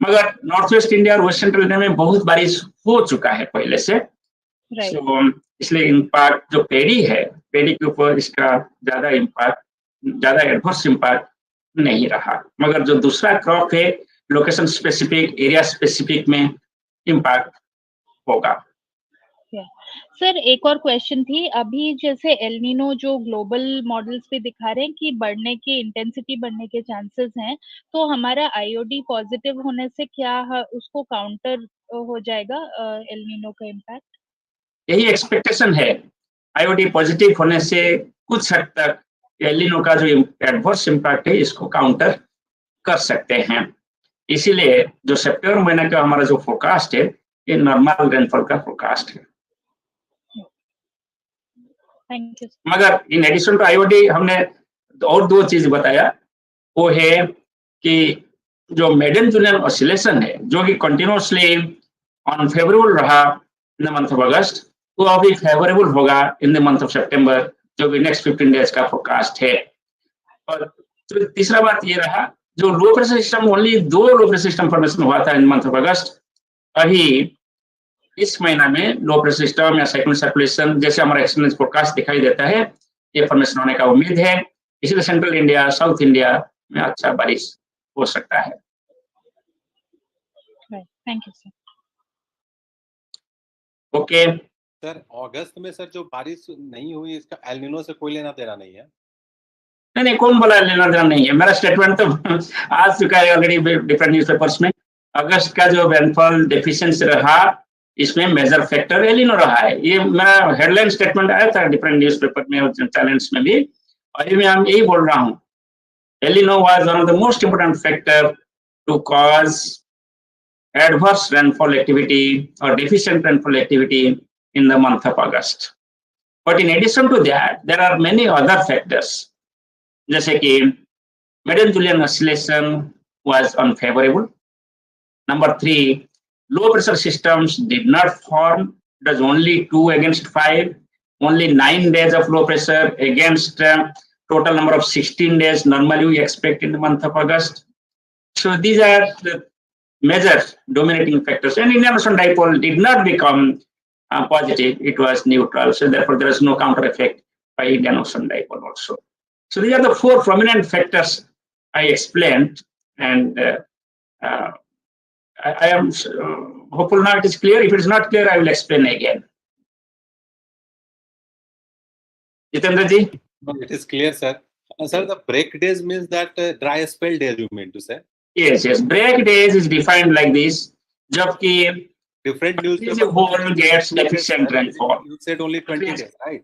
मगर नॉर्थ वेस्ट इंडिया और वेस्ट सेंट्रल इंडिया में बहुत बारिश हो चुका है पहले से। So, इसलिए इम्पैक्ट जो पेड़ी है, पेड़ी के ऊपर इसका ज्यादा एडवर्स इम्पैक्ट नहीं रहा। मगर जो दूसरा क्रॉप है, लोकेशन स्पेसिफिक, एरिया स्पेसिफिक में इम्पैक्ट होगा। सर एक और क्वेश्चन थी, अभी जैसे एल नीनो जो ग्लोबल मॉडल्स पे दिखा रहे हैं कि बढ़ने के, इंटेंसिटी बढ़ने के चांसेस हैं, तो हमारा IOD पॉजिटिव होने से क्या उसको काउंटर हो जाएगा एल नीनो का इम्पैक्ट? यही एक्सपेक्टेशन है। IOD पॉजिटिव होने से कुछ हद तक एल नीनो का जो एडवर्स इम्पैक्ट है इसको काउंटर कर सकते हैं। इसीलिए जो सितंबर महीने का हमारा जो फोरकास्ट है, ये नॉर्मल रेनफॉल का फोरकास्ट है। मगर इन एडिशन टू IOD हमने और 2 चीज बताया, वो है कि जो मेडन जूलियन ऑसिलेशन है, जो कि कंटिन्यूअसली अनफेवरेबल रहा इन द मंथ ऑफ अगस्त, वो अभी फेवरेबल होगा इन द मंथ ऑफ सितंबर, जो कि नेक्स्ट 15 डेज का फोरकास्ट है। और तो तीसरा बात ये रहा, जो low pressure system, only 2 low pressure system formation हुआ था इन मंथ ऑफ अगस्त। अभी इस महीना में लो प्रेशर सिस्टम या साइक्लोनिक सर्कुलेशन, जैसे हमारा एक्सटेंडेड फोरकास्ट दिखाई देता है, ये फॉर्मेशन होने का उम्मीद है। इसलिए सेंट्रल इंडिया, साउथ इंडिया में अच्छा बारिश हो सकता है। Thank you sir. Okay sir, अगस्त में सर जो बारिश नहीं हुई, इसका एल नीनो से कोई लेना देना नहीं है? नहीं, कौन बोला लेना देना नहीं है? मेरा स्टेटमेंट तो आ चुका है ऑलरेडी डिफरेंट न्यूज़पेपर्स में। अगस्त का जो रेनफॉल डेफिशिएंसी रहा, इसमें मेजर फैक्टर एल नीनो रहा है। ये मेरा हेडलाइन स्टेटमेंट आया था डिफरेंट न्यूज़पेपर में और चैनल्स में भी, और मैं यही बोल रहा हूँ, El Nino was one of the most important factor to cause adverse rainfall activity or deficient rainfall activity in the month of August. But in addition to that, there are many other factors. जैसे कि Madden Julian oscillation was unfavorable. Number 3, low pressure systems did not form. It was only 2 against 5. Only 9 days of low pressure against total number of 16 days normally we expect in the month of August. So these are the major dominating factors. And Indian Ocean dipole did not become positive, it was neutral. So therefore there is no counter effect by Indian Ocean dipole also. So these are the four prominent factors I explained, and I am hopeful now it is clear. If it is not clear, I will explain again. Jitendra ji? No, it is clear, sir. Sir, the break days means that dry spell days, you mean to say? Yes, yes. Break days is defined like this. Jabki Different the newspaper whole gets deficient rainfall. You said only 20 days, right?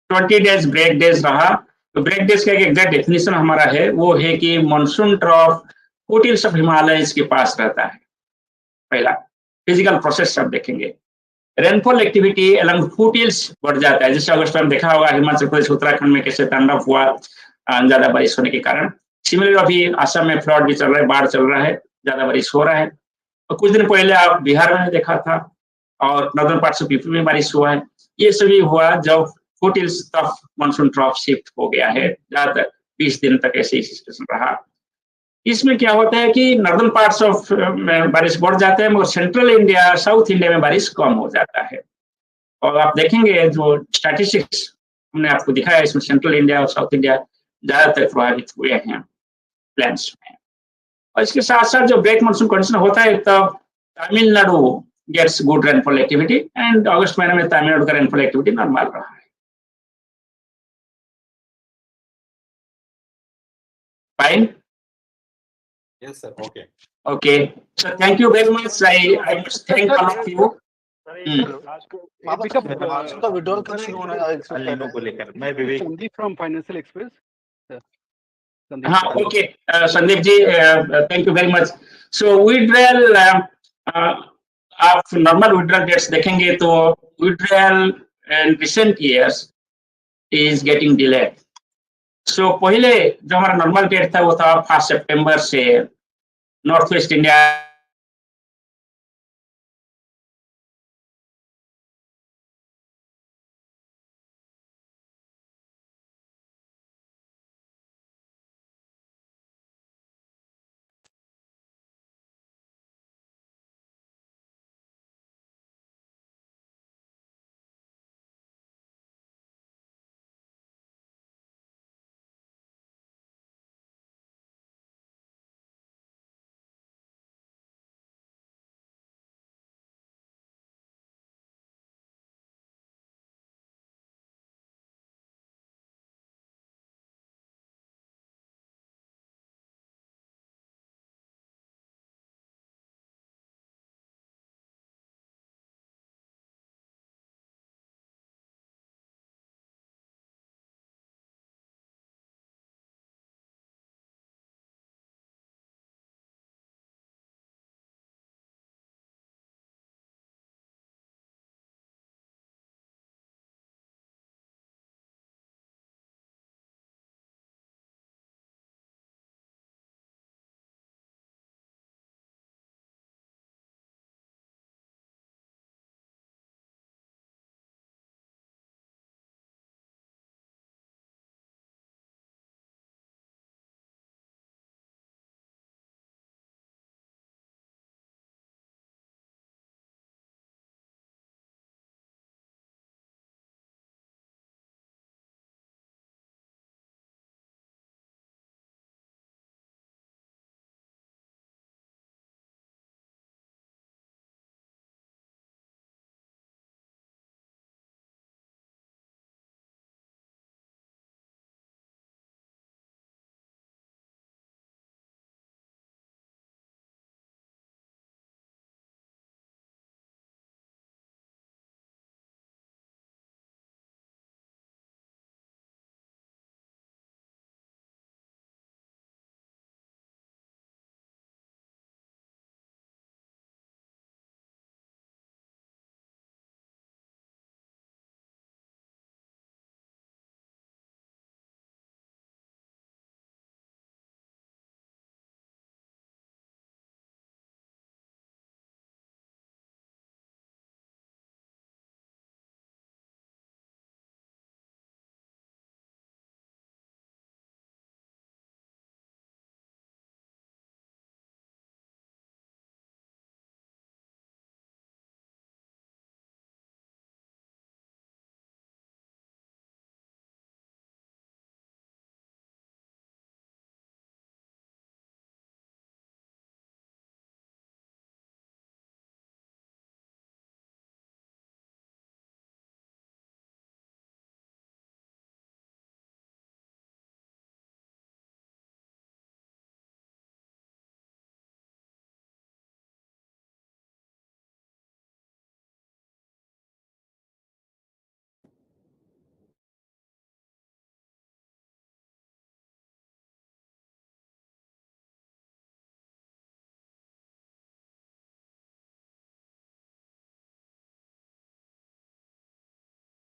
20 days break days रहा. तो break days का एक exact definition हमारा है वो है कि monsoon ट्रॉफ foothills of Himalayas के पास रहता है. पहला फिजिकल प्रोसेस सब देखेंगे. रेनफॉल एक्टिविटी अलॉन्ग फुटिल्स बढ़ जाता है. जैसे अगस्त में देखा होगा हिमाचल प्रदेश उत्तराखंड में कैसे तांडव हुआ ज्यादा बारिश होने के कारण. सिमिलरली अभी असम में फ्लड भी चल रहा है, बाढ़ चल रहा है, ज्यादा बारिश हो रहा है. और कुछ दिन पहले आप बिहार में देखा था और नॉर्दर्न पार्ट्स ऑफ यूपी में बारिश हुआ है. ये सभी हुआ जब फुटिल्स तक मानसून ट्रॉफ शिफ्ट हो गया है. ज्यादातर 20 दिन तक ऐसे ही सिचुएशन रहा. इसमें क्या होता है कि नॉर्दर्न पार्ट्स ऑफ में बारिश बढ़ जाता है मगर सेंट्रल इंडिया साउथ इंडिया में बारिश कम हो जाता है. और आप देखेंगे जो स्टैटिस्टिक्स हमने आपको दिखाया इसमें सेंट्रल इंडिया और साउथ इंडिया ज्यादातर प्रभावित हुए हैं प्लान्स में. और इसके साथ साथ जो ब्रेक मानसून कंडीशन होता है तब Tamil Nadu gets good rainfall activity and August महीने में तमिलनाडु का रेनफॉल एक्टिविटी नॉर्मल रहा है. Fine? Yes, sir. Okay. Okay. So thank you very much. I must thank all of you. Withdrawal कब शुरू होना है? अल्लीनो को लेकर मैं Vivek Sandeep from Financial Express. हाँ, okay. Sandeep ji, thank you very much. So withdrawal आप normal withdrawal dates देखेंगे तो withdrawal in recent years is getting delayed. So पहले जो हमारा नॉर्मल डेट था वो था 1 सितंबर से नॉर्थ वेस्ट इंडिया